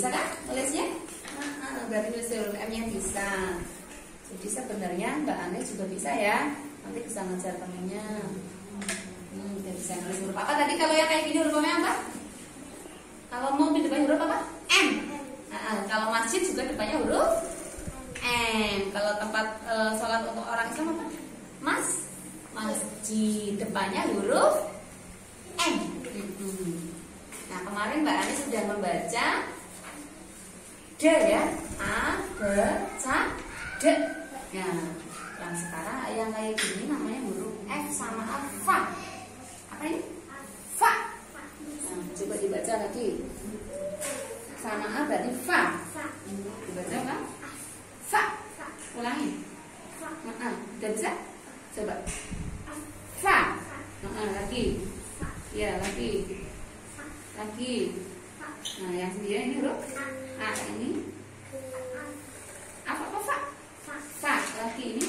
Bisa kan nulisnya? Berarti nulis huruf M-nya bisa. Jadi sebenarnya Mbak Ane juga bisa ya. Nanti bisa ngajar temennya. Udah bisa nulis huruf apa tadi? Kalau yang kayak gini hurufnya apa? Kalau mau di depan huruf apa? M. Kalau masjid juga depannya huruf M. Kalau tempat sholat untuk orang Islam apa? Masjid depannya huruf M. Nah kemarin Mbak Ani sudah membaca D ya, A, B, C, D. Nah yang sekarang yang kayak gini namanya huruf F sama A, Fa. Apa ini? Fa. Nah, coba dibaca lagi. Sama A berarti Fa. Dibaca kan? Fa. Ulangi. Udah bisa? Coba. Fa. Lagi. Ya, lagi. Nah, yang dia ini huruf A ini. Apa Fa? Fa. Lagi ini.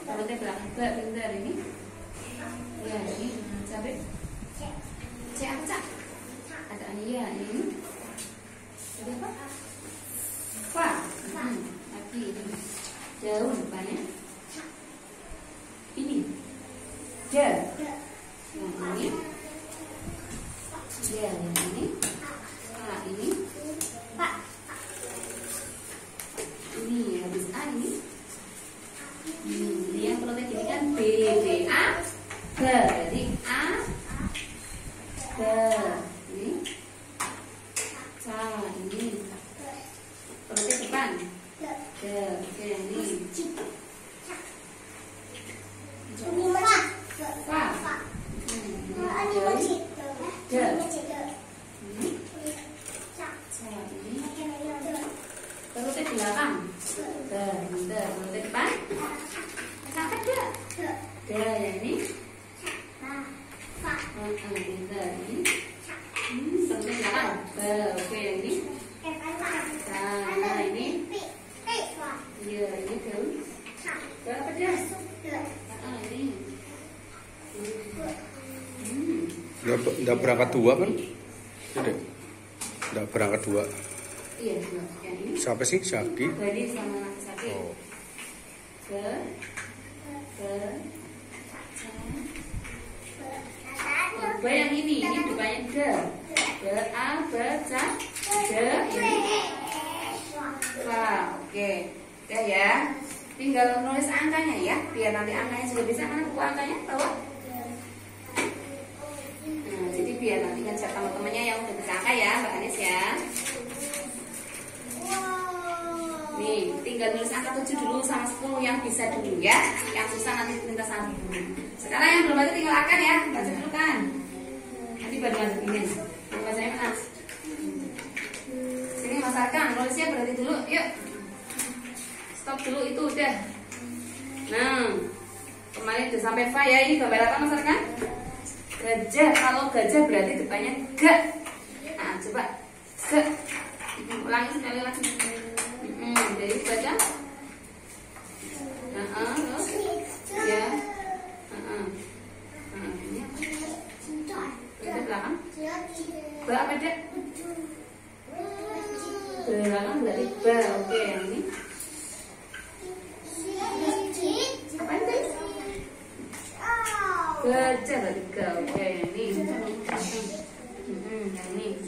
Kalau dia bilang pintar ini. Ya, ini cabai. C apa Cak? Ada ya ini. Ada apa? Fa. Lagi ini. Daun depannya. Ini. D. Yang ini. D yang ini. A ini. Ini habis A ini. Ini yang perlu jadi kan B, B, A, B. Jadi A, B. Ini. C ini. Perlu depan. D. Oke ini. Perutnya di belakang. Bentar. Perutnya depan. Sampai dua. Yang ini. Bentar ini. Perutnya belakang. Oke yang ini. Nah ini. Iya ini daun. Berapa dia? Ini. Nggak berangkat dua kan? Tidak. Nggak berangkat dua. Iya, yang ini. Siapa sih? Syaki? Badi sama Syaki. Oh. B yang ini depannya D. B, A, B, C, D, ini. Oke. Udah ya. Tinggal nulis angkanya ya, biar nanti angkanya juga bisa. Mana buku angkanya? Tahu? Nah, jadi biar nanti ngajar teman-temannya yang udah bisa angka ya, Mbak Anis ya. Nih, tinggal nulis angka 7 dulu sama 10 yang bisa dulu ya. Yang susah nanti minta sama dulu. Sekarang yang belum baca tinggal akan ya, baca dulu kan. Nanti baru lanjutin. Bacanya mana? Sini Mas Arkan, nulisnya berhenti dulu, yuk. Stop dulu itu udah. Nah, kemarin udah sampai Fa ya. Ini gambar apa Mas Arkan? Gajah. Kalau gajah berarti depannya G. Nah, coba G. Ulangi sekali lagi. Jadi baca. Terus ya. Ini. Kita belakang. Berapa dek? Belakang dari B. Oke, yang ini. Apa ini? Gajah dari G. Oke, yang ini. Yang ini.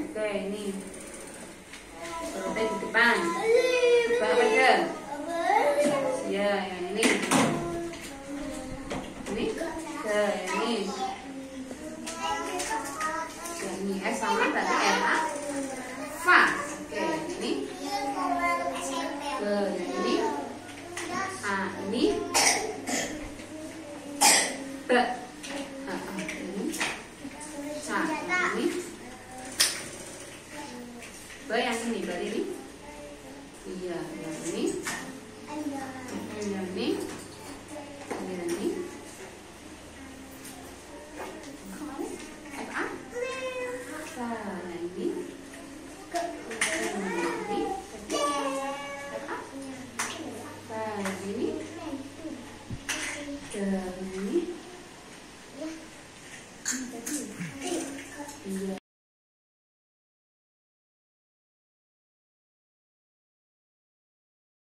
Oke, ini. Perutnya di depan. Berapa aja? Ya, yang ini. Ini. Yang ini. Yang ini F sama berarti F A. Fa. Oke, ini. Yang ini. A ini. B. Ini. C ini. B yang ini berarti ini. Iya, yang ini. Yang ini. Yang ini. F A. Nah, yang ini. Ini